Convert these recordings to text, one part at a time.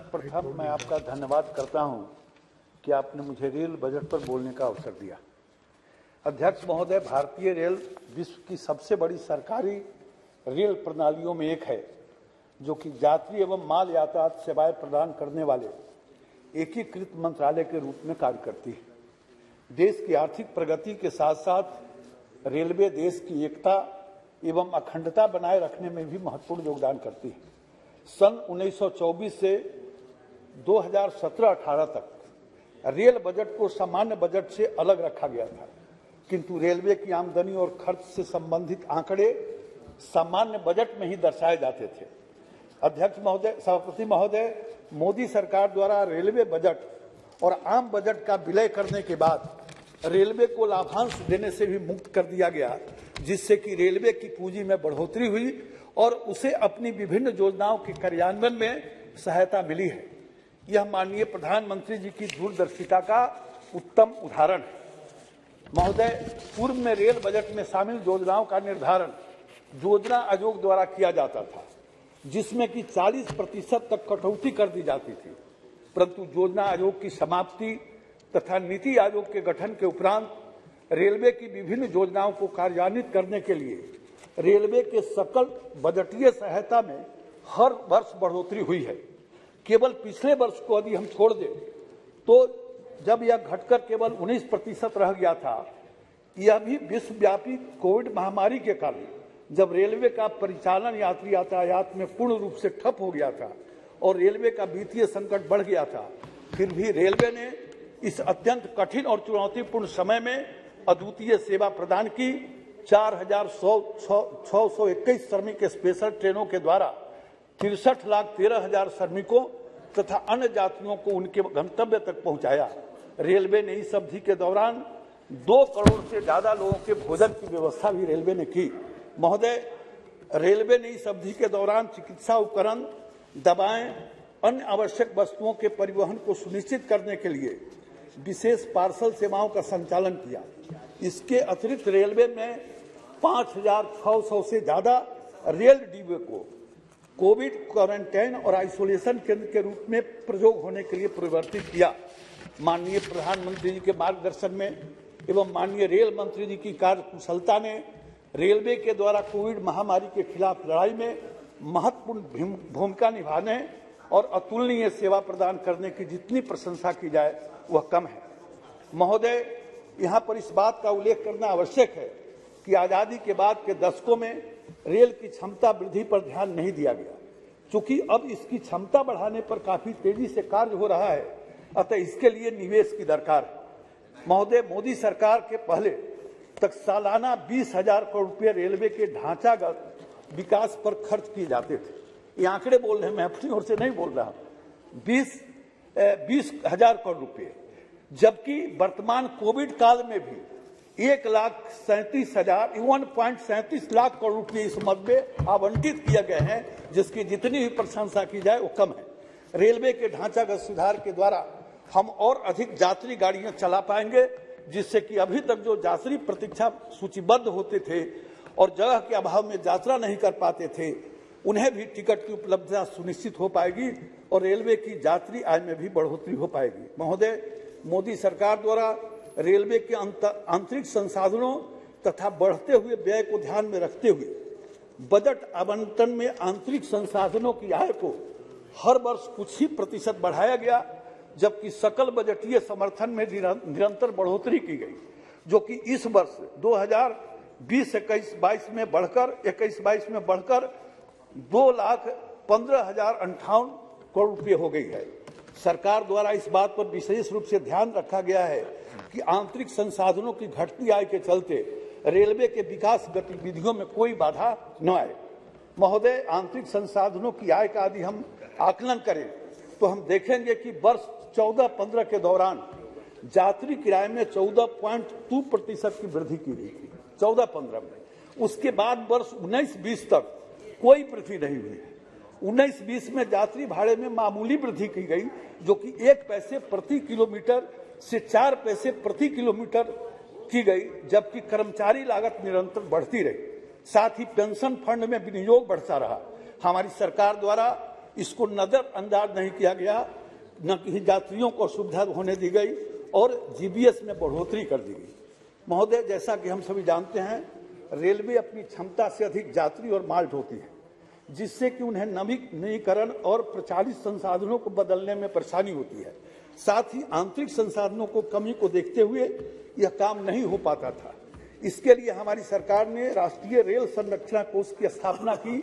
सर्वप्रथम मैं आपका धन्यवाद करता हूं कि आपने मुझे रेल बजट पर बोलने का अवसर दिया। अध्यक्ष महोदय, भारतीय रेल विश्व की सबसे बड़ी सरकारी रेल प्रणालियों में एक है, जो कि यात्री एवं माल यातायात सेवाएं प्रदान करने वाले एकीकृत मंत्रालय के रूप में कार्य करती है। देश की आर्थिक प्रगति के साथ साथ रेलवे देश की एकता एवं अखंडता बनाए रखने में भी महत्वपूर्ण योगदान करती है। सन 1924 से 2017-18 तक रेल बजट को सामान्य बजट से अलग रखा गया था, किंतु रेलवे की आमदनी और खर्च से संबंधित आंकड़े सामान्य बजट में ही दर्शाए जाते थे। अध्यक्ष महोदय, सभापति महोदय, मोदी सरकार द्वारा रेलवे बजट और आम बजट का विलय करने के बाद रेलवे को लाभांश देने से भी मुक्त कर दिया गया, जिससे कि रेलवे की पूंजी में बढ़ोतरी हुई और उसे अपनी विभिन्न योजनाओं के कार्यान्वयन में सहायता मिली है। यह माननीय प्रधानमंत्री जी की दूरदर्शिता का उत्तम उदाहरण है। महोदय, पूर्व में रेल बजट में शामिल योजनाओं का निर्धारण योजना आयोग द्वारा किया जाता था, जिसमें कि 40% तक कटौती कर दी जाती थी, परंतु योजना आयोग की समाप्ति तथा नीति आयोग के गठन के उपरांत रेलवे की विभिन्न योजनाओं को कार्यान्वित करने के लिए रेलवे के सकल बजटीय सहायता में हर वर्ष बढ़ोतरी हुई है। केवल पिछले वर्ष को यदि हम छोड़ दें तो जब यह घटकर केवल 19% रह गया था। यह भी विश्वव्यापी कोविड महामारी के कारण जब रेलवे का परिचालन यात्री यातायात में पूर्ण रूप से ठप हो गया था और रेलवे का वित्तीय संकट बढ़ गया था, फिर भी रेलवे ने इस अत्यंत कठिन और चुनौतीपूर्ण समय में अद्वितीय सेवा प्रदान की। 4,621 श्रमिक स्पेशल ट्रेनों के द्वारा 63,13,000 श्रमिकों तथा अन्य यात्रियों को उनके गंतव्य तक पहुंचाया। रेलवे ने इस अवधि के दौरान 2 करोड़ से ज्यादा लोगों के भोजन की व्यवस्था भी रेलवे ने की। महोदय, रेलवे ने इस अवधि के दौरान चिकित्सा उपकरण, दवाएं, अन्य आवश्यक वस्तुओं के परिवहन को सुनिश्चित करने के लिए विशेष पार्सल सेवाओं का संचालन किया। इसके अतिरिक्त रेलवे में 5,600 से ज्यादा रेल डिब्बे को कोविड क्वारंटाइन और आइसोलेशन केंद्र के रूप में प्रयोग होने के लिए परिवर्तित किया। माननीय प्रधानमंत्री जी के मार्गदर्शन में एवं माननीय रेल मंत्री जी की कार्यकुशलता ने रेलवे के द्वारा कोविड महामारी के खिलाफ लड़ाई में महत्वपूर्ण भूमिका निभाने और अतुलनीय सेवा प्रदान करने की जितनी प्रशंसा की जाए वह कम है। महोदय, यहाँ पर इस बात का उल्लेख करना आवश्यक है कि आजादी के बाद के दशकों में रेल की क्षमता वृद्धि पर ध्यान नहीं दिया गया, क्योंकि अब इसकी क्षमता बढ़ाने पर काफी तेजी से कार्य हो रहा है, अतः इसके लिए निवेश की दरकार है। महोदय, मोदी सरकार के पहले तक सालाना 20,000 करोड़ रुपये रेलवे के ढांचागत विकास पर खर्च किए जाते थे। ये आंकड़े बोल रहे हैं, मैं अपनी ओर से नहीं बोल रहा। 20,000 करोड़ रुपये, जबकि वर्तमान कोविड काल में भी 1,37,000 लाख करोड़ रुपये इस मद में आवंटित किए गए हैं, जिसकी जितनी भी प्रशंसा की जाए वो कम है। रेलवे के ढांचागत सुधार के द्वारा हम और अधिक यात्री गाड़ियां चला पाएंगे, जिससे कि अभी तक जो यात्री प्रतीक्षा सूचीबद्ध होते थे और जगह के अभाव में यात्रा नहीं कर पाते थे, उन्हें भी टिकट की उपलब्धता सुनिश्चित हो पाएगी और रेलवे की यात्री आय में भी बढ़ोतरी हो पाएगी। महोदय, मोदी सरकार द्वारा रेलवे के आंतरिक संसाधनों तथा बढ़ते हुए व्यय को ध्यान में रखते हुए बजट आवंटन में आंतरिक संसाधनों की आय को हर वर्ष कुछ ही प्रतिशत बढ़ाया गया, जबकि सकल बजटीय समर्थन में निरंतर बढ़ोतरी की गई, जो कि इस वर्ष 2020-21-22 में बढ़कर 21-22 में बढ़कर 2,15,058 करोड़ रुपये हो गई है। सरकार द्वारा इस बात पर विशेष रूप से ध्यान रखा गया है कि आंतरिक संसाधनों की घटती आय के चलते रेलवे के विकास गतिविधियों में कोई बाधा न आए। महोदय, आंतरिक संसाधनों की आय का यदि हम आकलन करें तो हम देखेंगे कि वर्ष 14-15 के दौरान यात्री किराए में 14.2% की वृद्धि की गई थी 14-15 में। उसके बाद वर्ष 19-20 तक कोई वृद्धि नहीं हुई। 19-20 में यात्री भाड़े में मामूली वृद्धि की गई, जो कि 1 पैसे प्रति किलोमीटर से 4 पैसे प्रति किलोमीटर की गई, जबकि कर्मचारी लागत निरंतर बढ़ती रही। साथ ही पेंशन फंड में विनियोग बढ़ता रहा। हमारी सरकार द्वारा इसको नजरअंदाज नहीं किया गया, न कि यात्रियों को सुविधा होने दी गई और जीबीएस में बढ़ोतरी कर दी गई। महोदय, जैसा कि हम सभी जानते हैं, रेलवे अपनी क्षमता से अधिक यात्री और माल ढोती है, जिससे कि उन्हें नवीनीकरण और प्रचालित संसाधनों को बदलने में परेशानी होती है। साथ ही आंतरिक संसाधनों को कमी को देखते हुए यह काम नहीं हो पाता था। इसके लिए हमारी सरकार ने राष्ट्रीय रेल संरक्षण कोष की स्थापना की,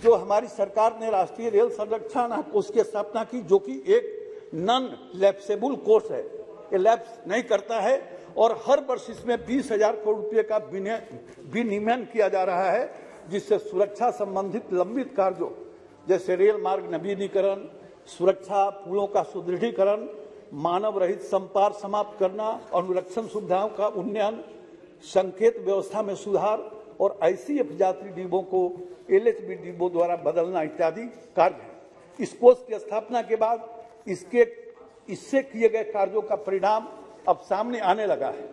जो हमारी सरकार ने राष्ट्रीय रेल संरक्षण कोष की स्थापना की, जो कि एक नॉन लैप्सेबल कोष है, ये लैप्स नहीं करता है और हर वर्ष इसमें 20,000 करोड़ रुपए का विनियमन किया जा रहा है, जिससे सुरक्षा संबंधित लंबित कार्यों जैसे रेल मार्ग नवीनीकरण, सुरक्षा, पुलों का सुदृढ़ीकरण, मानव रहित संपर्क समाप्त करना, अनुरक्षण सुविधाओं का उन्नयन, संकेत व्यवस्था में सुधार और ICF यात्री डिब्बों को LHB डिब्बों द्वारा बदलना इत्यादि कार्य हैं। इस कोष की स्थापना के बाद इससे किए गए कार्यों का परिणाम अब सामने आने लगा है।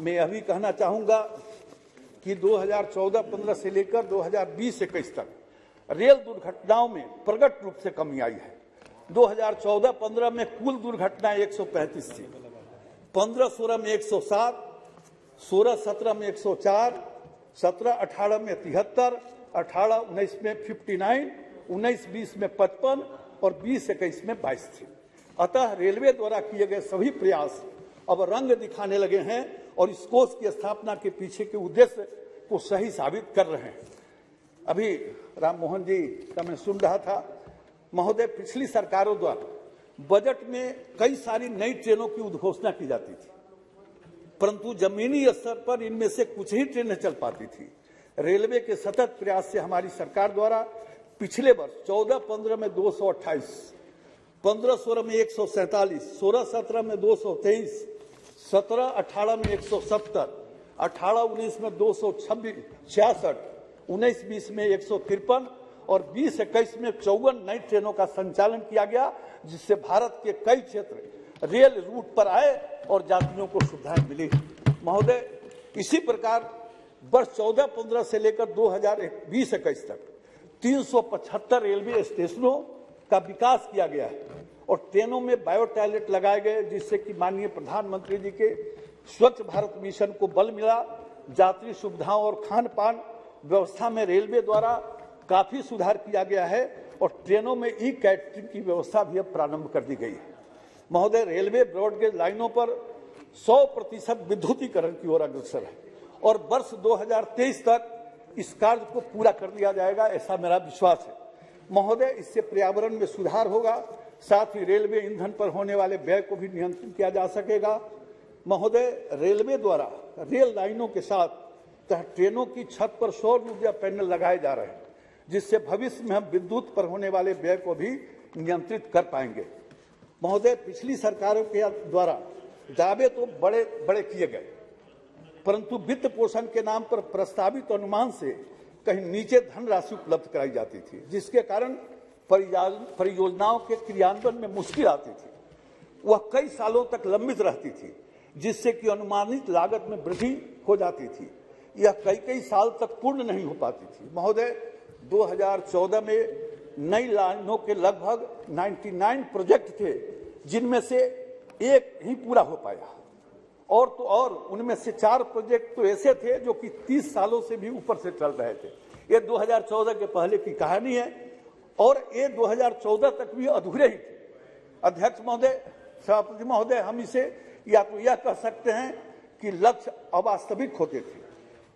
मैं यह भी कहना चाहूंगा कि 2014-15 से लेकर 2020-21 तक रेल दुर्घटनाओं में प्रकट रूप से कमी आई है। 2014-15 में कुल दुर्घटनाएं 135 थी, 15-16 में 107, 16-17 में 104, 17-18 में 73, 18-19 में 59, 19-20 में 55 और 20-21 में 22 थी। अतः रेलवे द्वारा किए गए सभी प्रयास अब रंग दिखाने लगे हैं और इस कोष की स्थापना के पीछे के उद्देश्य को सही साबित कर रहे हैं। अभी राम मोहन जी का मैं सुन रहा था। महोदय, पिछली सरकारों द्वारा बजट में कई सारी नई ट्रेनों की उद्घोषणा की जाती थी, परंतु जमीनी स्तर पर इनमें से कुछ ही ट्रेनें चल पाती थी। रेलवे के सतत प्रयास से हमारी सरकार द्वारा पिछले वर्ष 14-15 में 228, 15-16 में 147, 16-17 में 223, 17-18 में 170, 18-19 में 266, 19-20 में 153 और 20-21 में 54 नई ट्रेनों का संचालन किया गया, जिससे भारत के कई क्षेत्र रेल रूट पर आए और यात्रियों को सुविधाएं मिली। महोदय, इसी प्रकार वर्ष 14-15 से लेकर 2020-21 तक 375 रेलवे स्टेशनों का विकास किया गया है और ट्रेनों में बायो टॉयलेट लगाए गए, जिससे कि माननीय प्रधानमंत्री जी के स्वच्छ भारत मिशन को बल मिला। यात्री सुविधाओं और खान पान व्यवस्था में रेलवे द्वारा काफी सुधार किया गया है और ट्रेनों में कैटरिंग की व्यवस्था भी अब प्रारंभ कर दी गई है। महोदय, रेलवे ब्रॉडगेज लाइनों पर 100% विद्युतीकरण की ओर अग्रसर है और वर्ष 2023 तक इस कार्य को पूरा कर लिया जाएगा, ऐसा मेरा विश्वास है। महोदय, इससे पर्यावरण में सुधार होगा, साथ ही रेलवे ईंधन पर होने वाले व्यय को भी नियंत्रित किया जा सकेगा। महोदय, रेलवे द्वारा रेल लाइनों के साथ ट्रेनों की छत पर सौर ऊर्जा पैनल लगाए जा रहे हैं, जिससे भविष्य में हम विद्युत पर होने वाले व्यय को भी नियंत्रित कर पाएंगे। महोदय, पिछली सरकारों के द्वारा दावे तो बड़े बड़े किए गए, परंतु वित्त पोषण के नाम पर प्रस्तावित अनुमान से कहीं नीचे धनराशि उपलब्ध कराई जाती थी, जिसके कारण परियोजनाओं के क्रियान्वयन में मुश्किल आती थी। वह कई सालों तक लंबित रहती थी, जिससे कि अनुमानित लागत में वृद्धि हो जाती थी। यह कई साल तक पूर्ण नहीं हो पाती थी। महोदय, 2014 में नई लाइनों के लगभग 99 प्रोजेक्ट थे, जिनमें से एक ही पूरा हो पाया और उनमें से 4 प्रोजेक्ट तो ऐसे थे जो कि 30 सालों से भी ऊपर से चल रहे थे। ये 2014 के पहले की कहानी है और ये 2014 तक भी अधूरे ही थे। अध्यक्ष महोदय, सभापति महोदय, हम इसे या तो यह कह सकते हैं कि लक्ष्य अवास्तविक होते थे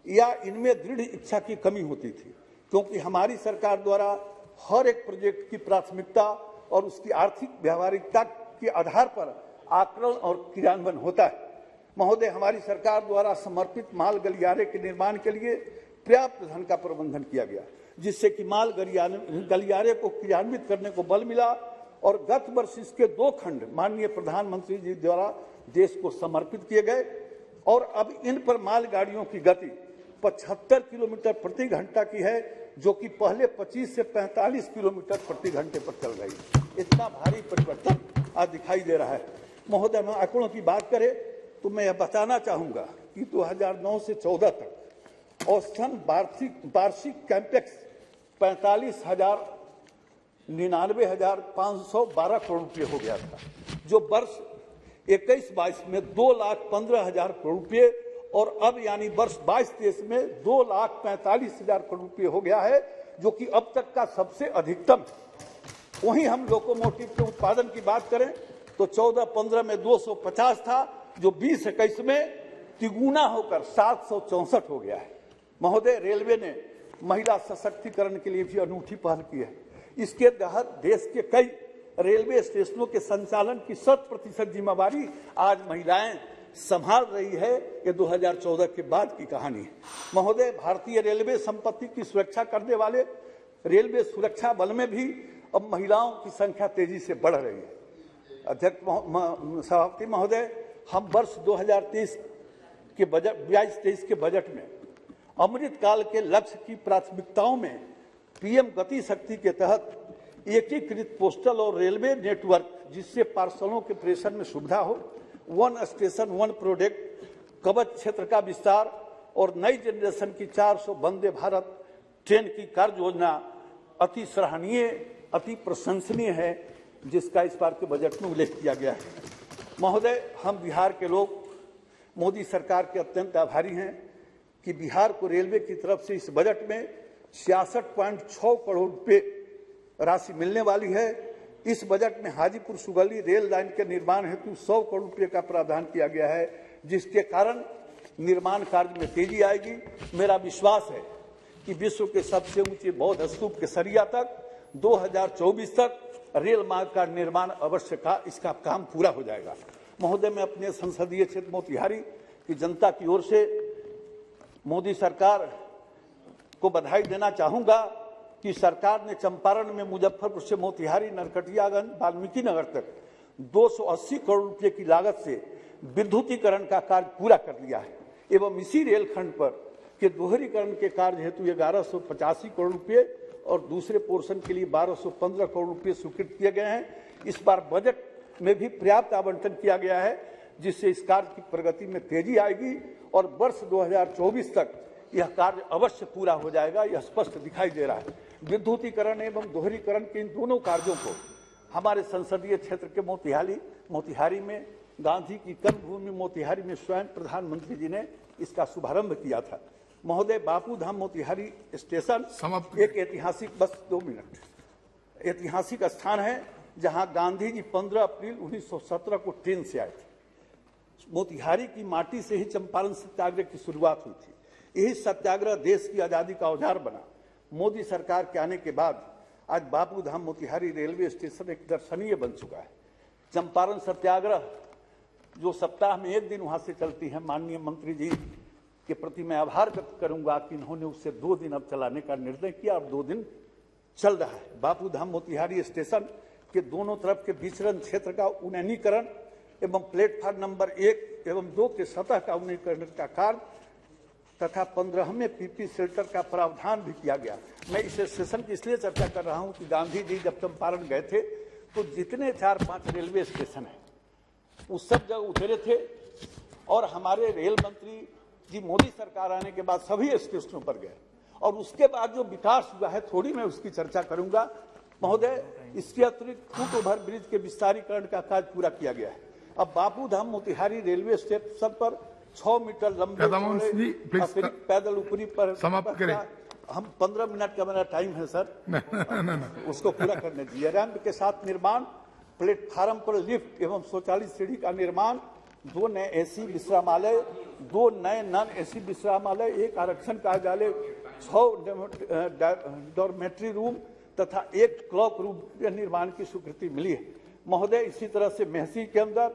या इनमें दृढ़ इच्छा की कमी होती थी, क्योंकि हमारी सरकार द्वारा हर एक प्रोजेक्ट की प्राथमिकता और उसकी आर्थिक व्यवहारिकता के आधार पर आकलन और क्रियान्वयन होता है। महोदय, हमारी सरकार द्वारा समर्पित माल गलियारे के निर्माण के लिए पर्याप्त धन का प्रबंधन किया गया, जिससे कि माल गलियारे को क्रियान्वित करने को बल मिला और गत वर्ष इसके 2 खंड माननीय प्रधानमंत्री जी द्वारा देश को समर्पित किए गए और अब इन पर मालगाड़ियों की गति 75 किलोमीटर प्रति घंटा की है, जो कि पहले 25 से 45 किलोमीटर प्रति घंटे पर चल रही है। इतना भारी परिवर्तन आज दिखाई दे रहा है। महोदय, मैं आंकड़ों की बात करें तो मैं यह बताना चाहूंगा कि 2009 से 14 तक औसतन वार्षिक कैंपेक्स 45,99,512 करोड़ रुपये हो गया था, जो वर्ष 21-22 में 2,15,000 करोड़ रुपये और अब यानी वर्ष 22-23 में 2,45,000 करोड़ रुपये हो गया है, जो कि अब तक का सबसे अधिकतम। वहीं हम लोकोमोटिव के उत्पादन की बात करें तो 14-15 में 250 था, जो 20-21 में तिगुना होकर 764 हो गया है। महोदय, रेलवे ने महिला सशक्तिकरण के लिए भी अनूठी पहल की है। इसके तहत देश के कई रेलवे स्टेशनों के संचालन की 100% जिम्मेवारी आज महिलाएं संभाल रही है। ये 2014 के बाद की कहानी है। महोदय, भारतीय रेलवे संपत्ति की सुरक्षा करने वाले रेलवे सुरक्षा बल में भी अब महिलाओं की संख्या तेजी से बढ़ रही है। अध्यक्ष सभापति महोदय, हम वर्ष 2023 के बजट 22-23 के बजट में अमृतकाल के लक्ष्य की प्राथमिकताओं में पीएम गति शक्ति के तहत एकीकृत पोस्टल और रेलवे नेटवर्क, जिससे पार्सलों के प्रेषण में सुविधा हो, वन स्टेशन वन प्रोडक्ट, कवच क्षेत्र का विस्तार और नई जनरेशन की 400 वंदे भारत ट्रेन की कार्य योजना अति सराहनीय, अति प्रशंसनीय है, जिसका इस बार के बजट में उल्लेख किया गया है। महोदय, हम बिहार के लोग मोदी सरकार के अत्यंत आभारी हैं कि बिहार को रेलवे की तरफ से इस बजट में 66.6 करोड़ रुपए राशि मिलने वाली है। इस बजट में हाजीपुर सुगली रेल लाइन के निर्माण हेतु 100 करोड़ रुपए का प्रावधान किया गया है, जिसके कारण निर्माण कार्य में तेजी आएगी। मेरा विश्वास है कि विश्व के सबसे ऊंचे बौद्ध स्तूप के सरिया तक 2024 तक रेल मार्ग का निर्माण अवश्य का इसका काम पूरा हो जाएगा। महोदय, मैं अपने संसदीय क्षेत्र मोतिहारी की जनता की ओर से मोदी सरकार को बधाई देना चाहूंगा कि सरकार ने चंपारण में मुजफ्फरपुर से मोतिहारी, नरकटियागंज, वाल्मीकि नगर तक 280 करोड़ रुपए की लागत से विद्युतीकरण का कार्य पूरा कर लिया है एवं इसी रेलखंड पर के दोहरीकरण के कार्य हेतु 1185 करोड़ रुपए और दूसरे पोर्शन के लिए 1215 करोड़ रुपए स्वीकृत किए गए हैं। इस बार बजट में भी पर्याप्त आवंटन किया गया है, जिससे इस कार्य की प्रगति में तेजी आएगी और वर्ष 2024 तक यह कार्य अवश्य पूरा हो जाएगा, यह स्पष्ट दिखाई दे रहा है। विद्युतीकरण एवं दोहरीकरण के इन दोनों कार्यों को हमारे संसदीय क्षेत्र के मोतिहारी में गांधी की कर्मभूमि मोतिहारी में स्वयं प्रधानमंत्री जी ने इसका शुभारंभ किया था। महोदय, बापू धाम मोतिहारी स्टेशन एक ऐतिहासिक, बस 2 मिनट, ऐतिहासिक स्थान है जहां गांधी जी 15 अप्रैल 1917 को ट्रेन से आए थे। मोतिहारी की माटी से ही चंपारण सत्याग्रह की शुरुआत हुई थी। यही सत्याग्रह देश की आजादी का औजार बना। मोदी सरकार के आने के बाद आज बापू धाम मोतिहारी रेलवे स्टेशन एक दर्शनीय बन चुका है। चंपारण सत्याग्रह जो सप्ताह में 1 दिन वहां से चलती है, माननीय मंत्री जी के प्रति मैं आभार व्यक्त करूंगा कि इन्होंने उससे 2 दिन अब चलाने का निर्णय किया और 2 दिन चल रहा है। बापू धाम मोतिहारी स्टेशन के दोनों तरफ के विचरण क्षेत्र का उन्नयनीकरण एवं प्लेटफार्म नंबर 1 एवं 2 के सतह का उन्नयनीकरण का कार्य तथा 15वें पीपी शेल्टर का प्रावधान भी किया गया। मैं इस स्टेशन की इसलिए चर्चा कर रहा हूं कि गांधी जी जब चंपारण गए थे तो जितने 4-5 रेलवे स्टेशन है उस सब जगह उतरे थे और हमारे रेल मंत्री जी मोदी सरकार आने के बाद सभी स्टेशनों पर गए और उसके बाद जो विकास हुआ है थोड़ी मैं उसकी चर्चा करूंगा। महोदय, इसके अतिरिक्त फुट ओवर ब्रिज के विस्तारीकरण का कार्य पूरा किया गया है। अब बापू धाम मोतिहारी रेलवे स्टेशन पर 6 मीटर लंबे अतिरिक्त पैदल ऊपरी पर समाप्त करें। हम 15 मिनट का मेरा टाइम है सर, उसको पूरा करने दीजिए। रैंप के साथ निर्माण, प्लेटफार्म पर लिफ्ट एवं शौचालय सीढ़ी का निर्माण, 2 नए एसी विश्रामालय, 2 नए नॉन एसी विश्रामालय, 1 आरक्षण कार्यालय, 6 डॉर्मेट्री रूम तथा 1 क्लॉक रूम के निर्माण की स्वीकृति मिली है। महोदय, इसी तरह से महसी के अंदर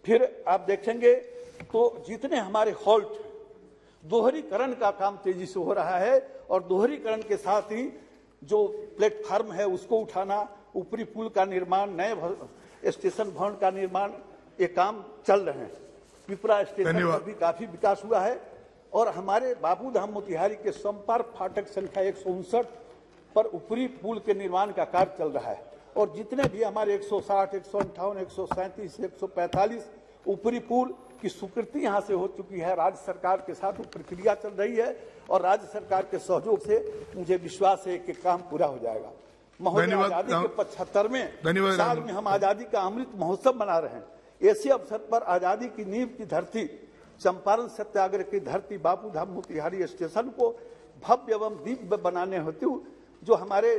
फिर आप देखेंगे तो जितने हमारे हॉल्ट दोहरीकरण का काम तेजी से हो रहा है और दोहरीकरण के साथ ही जो प्लेटफार्म है उसको उठाना, ऊपरी पुल का निर्माण, नए स्टेशन भवन का निर्माण, ये काम चल रहे हैं। पिपरा स्टेशन पर भी काफी विकास हुआ है और हमारे बापू धाम मोतिहारी के संपर्क फाटक संख्या 159 पर ऊपरी पुल के निर्माण का कार्य चल रहा है और जितने भी हमारे 160, 158, 137, 145 ऊपरी पुल की स्वीकृति यहां से हो चुकी है। राज्य सरकार के साथ वो प्रक्रिया चल रही है और राज्य सरकार के सहयोग से मुझे विश्वास है कि काम पूरा हो जाएगा। महोदय, आजादी के 75वें साल में हम आजादी का अमृत महोत्सव मना रहे हैं। ऐसे अवसर पर आजादी की नींव की धरती, चंपारण सत्याग्रह की धरती, बापू धाम मोतिहारी स्टेशन को भव्य एवं दिव्य बनाने हेतु जो हमारे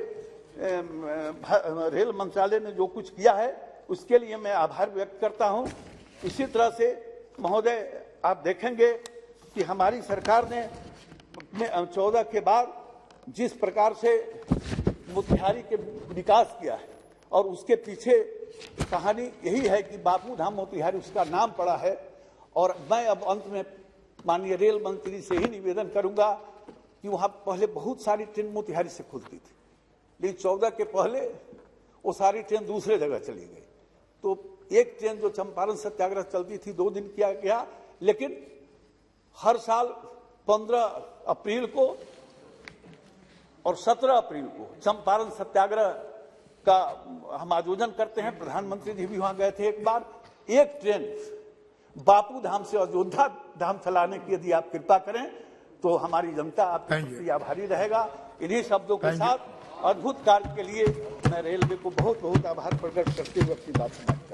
रेल मंत्रालय ने जो कुछ किया है उसके लिए मैं आभार व्यक्त करता हूं। इसी तरह से महोदय, आप देखेंगे कि हमारी सरकार ने 14 के बाद जिस प्रकार से मोतिहारी के विकास किया है और उसके पीछे कहानी यही है कि बापू धाम मोतिहारी उसका नाम पड़ा है। और मैं अब अंत में माननीय रेल मंत्री से ही निवेदन करूंगा कि वहां पहले बहुत सारी ट्रेन मोतिहारी से खुलती थी, लेकिन 14 के पहले वो सारी ट्रेन दूसरे जगह चली गई। तो एक ट्रेन जो चंपारण सत्याग्रह चलती थी 2 दिन किया गया, लेकिन हर साल 15 अप्रैल को और 17 अप्रैल को चंपारण सत्याग्रह का हम आयोजन करते हैं। प्रधानमंत्री जी भी वहां गए थे एक बार। एक ट्रेन बापू धाम से अयोध्या धाम चलाने की यदि आप कृपा करें तो हमारी जनता आपके प्रति आभारी रहेगा। इन्हीं शब्दों के साथ अद्भुत कार्य के लिए मैं रेलवे को बहुत बहुत आभार प्रकट करते हुए अपनी बात समाप्त